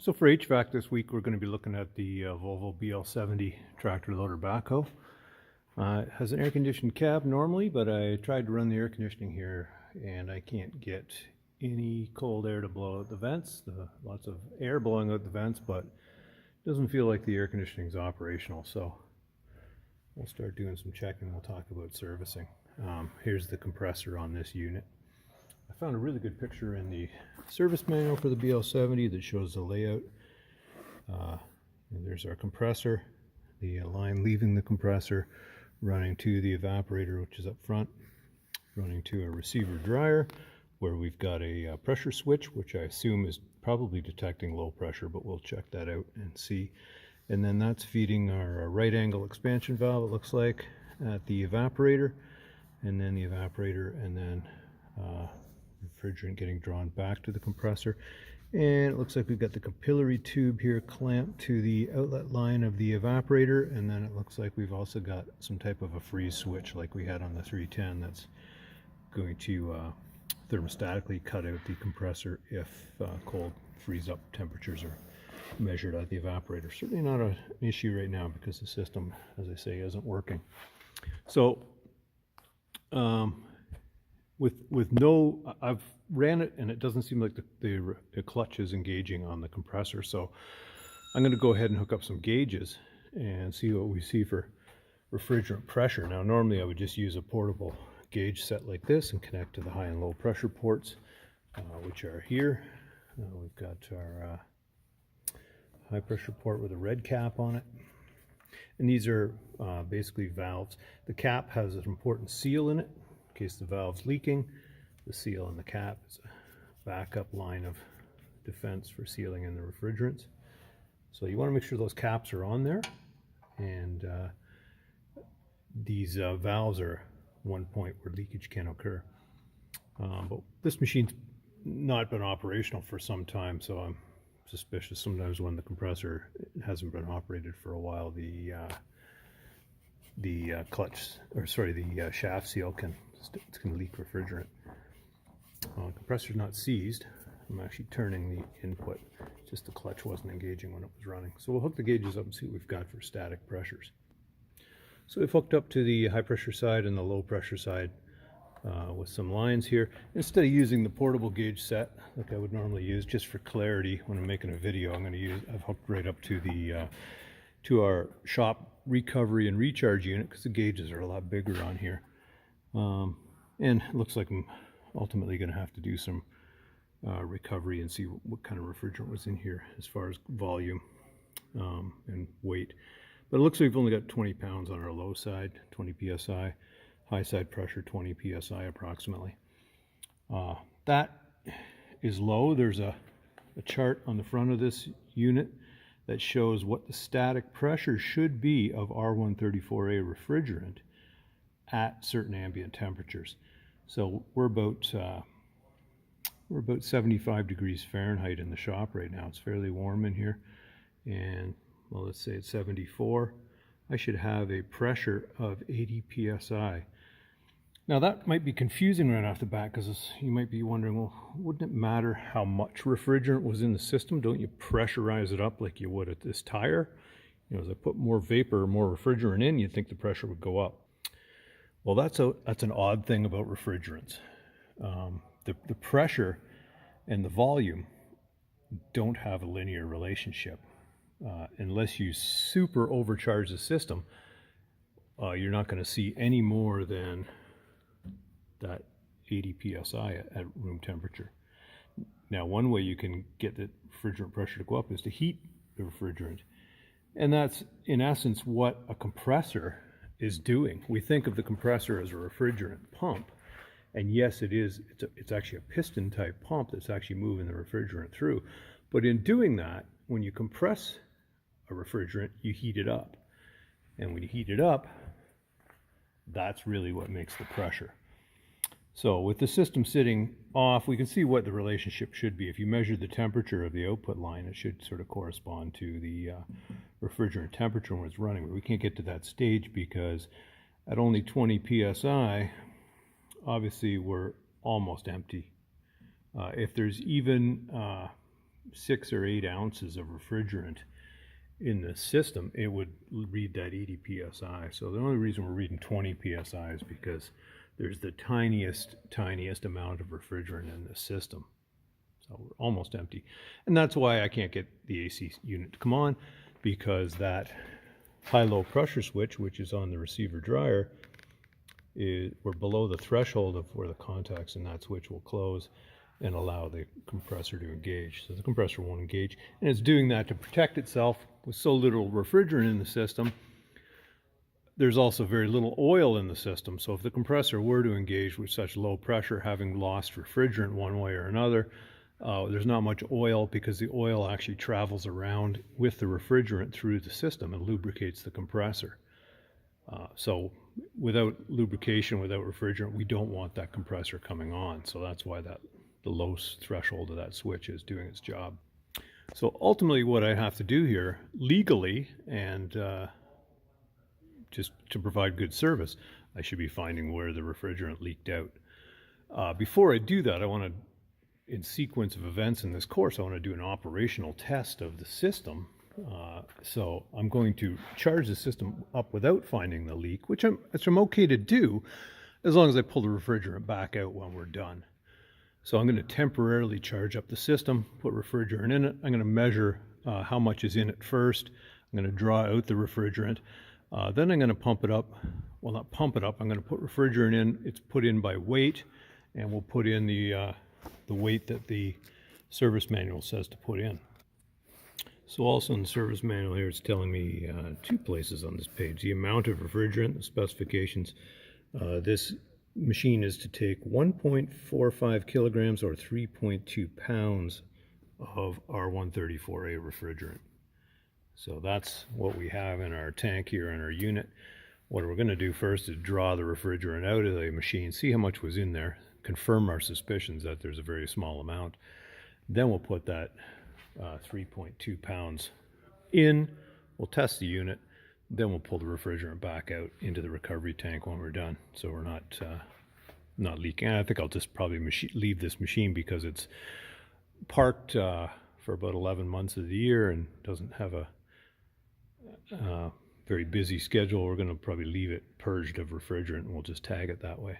So for HVAC this week, we're going to be looking at the Volvo BL70 tractor loader backhoe. It has an air-conditioned cab normally, but I tried to run the air conditioning here and I can't get any cold air to blow out the vents. Lots of air blowing out the vents, but it doesn't feel like the air conditioning is operational. So we'll start doing some checking. We'll talk about servicing. Here's the compressor on this unit. I found a really good picture in the service manual for the BL70 that shows the layout. And there's our compressor, the line leaving the compressor, running to the evaporator, which is up front, running to a receiver dryer, where we've got a pressure switch, which I assume is probably detecting low pressure, but we'll check that out and see. And then that's feeding our right angle expansion valve, it looks like, at the evaporator, and then the evaporator, and then refrigerant getting drawn back to the compressor. And it looks like we've got the capillary tube here clamped to the outlet line of the evaporator, and then it looks like we've also got some type of a freeze switch like we had on the 310 that's going to thermostatically cut out the compressor if cold freeze up temperatures are measured at the evaporator. Certainly not an issue right now because the system, as I say, isn't working. So with no, I've ran it and it doesn't seem like the clutch is engaging on the compressor. So I'm going to go ahead and hook up some gauges and see what we see for refrigerant pressure. Now normally I would just use a portable gauge set like this and connect to the high and low pressure ports, which are here. We've got our high pressure port with a red cap on it. And these are basically valves. The cap has an important seal in it in case the valve's leaking. The seal on the cap is a backup line of defense for sealing in the refrigerants. So you want to make sure those caps are on there, and these valves are one point where leakage can occur. But this machine's not been operational for some time, so I'm suspicious sometimes when the compressor hasn't been operated for a while, the shaft seal can leak refrigerant. Compressor's not seized. I'm actually turning the input. Just the clutch wasn't engaging when it was running. So we'll hook the gauges up and see what we've got for static pressures. So we've hooked up to the high pressure side and the low pressure side with some lines here. Instead of using the portable gauge set like I would normally use, just for clarity when I'm making a video, I've hooked right up to the to our shop recovery and recharge unit because the gauges are a lot bigger on here. And it looks like I'm ultimately going to have to do some recovery and see what kind of refrigerant was in here as far as volume and weight. But it looks like we've only got 20 pounds on our low side, 20 psi, high side pressure 20 psi approximately. That is low. There's a chart on the front of this unit that shows what the static pressure should be of R134A refrigerant at certain ambient temperatures. So we're about 75 degrees Fahrenheit in the shop right now. It's fairly warm in here, and well, let's say it's 74. I should have a pressure of 80 psi. Now that might be confusing right off the bat because you might be wondering, well, wouldn't it matter how much refrigerant was in the system? Don't you pressurize it up like you would at this tire? You know, as I put more vapor or more refrigerant in, you'd think the pressure would go up. Well, that's an odd thing about refrigerants. The pressure and the volume don't have a linear relationship. Unless you super overcharge the system, you're not going to see any more than that 80 psi at room temperature. Now, one way you can get the refrigerant pressure to go up is to heat the refrigerant. And that's, in essence, what a compressor is doing. We think of the compressor as a refrigerant pump. And yes, it is. It's actually a piston type pump that's actually moving the refrigerant through. But in doing that, when you compress a refrigerant, you heat it up. And when you heat it up, that's really what makes the pressure. So with the system sitting off, we can see what the relationship should be. If you measure the temperature of the output line, it should sort of correspond to the refrigerant temperature when it's running. But we can't get to that stage because at only 20 psi, obviously we're almost empty. If there's even 6 or 8 ounces of refrigerant in the system, it would read that 80 psi. So the only reason we're reading 20 psi is because there's the tiniest amount of refrigerant in the system. So we're almost empty. And that's why I can't get the AC unit to come on, because that high-low pressure switch, which is on the receiver dryer, we're below the threshold of where the contacts in that switch will close and allow the compressor to engage. So the compressor won't engage, and it's doing that to protect itself with so little refrigerant in the system. There's also very little oil in the system, so if the compressor were to engage with such low pressure, having lost refrigerant one way or another, there's not much oil, because the oil actually travels around with the refrigerant through the system and lubricates the compressor. So without lubrication, without refrigerant, we don't want that compressor coming on. So that's why the low threshold of that switch is doing its job. So ultimately what I have to do here legally, and just to provide good service, I should be finding where the refrigerant leaked out. Before I do that, I want to, in sequence of events in this course, I want to do an operational test of the system. So I'm going to charge the system up without finding the leak, which I'm okay to do as long as I pull the refrigerant back out when we're done. So I'm going to temporarily charge up the system, put refrigerant in it. I'm going to measure how much is in it first. I'm going to draw out the refrigerant. Then I'm going to pump it up. Well, not pump it up. I'm going to put refrigerant in. It's put in by weight, and we'll put in the weight that the service manual says to put in. So also in the service manual here, it's telling me 2 places on this page: the amount of refrigerant, the specifications. This machine is to take 1.45 kilograms or 3.2 pounds of R134A refrigerant. So that's what we have in our tank here in our unit. What we're going to do first is draw the refrigerant out of the machine, see how much was in there, confirm our suspicions that there's a very small amount. Then we'll put that 3.2 pounds in, we'll test the unit, then we'll pull the refrigerant back out into the recovery tank when we're done, so we're not leaking. And I think I'll just probably leave this machine, because it's parked for about 11 months of the year and doesn't have a very busy schedule. We're going to probably leave it purged of refrigerant, and we'll just tag it that way.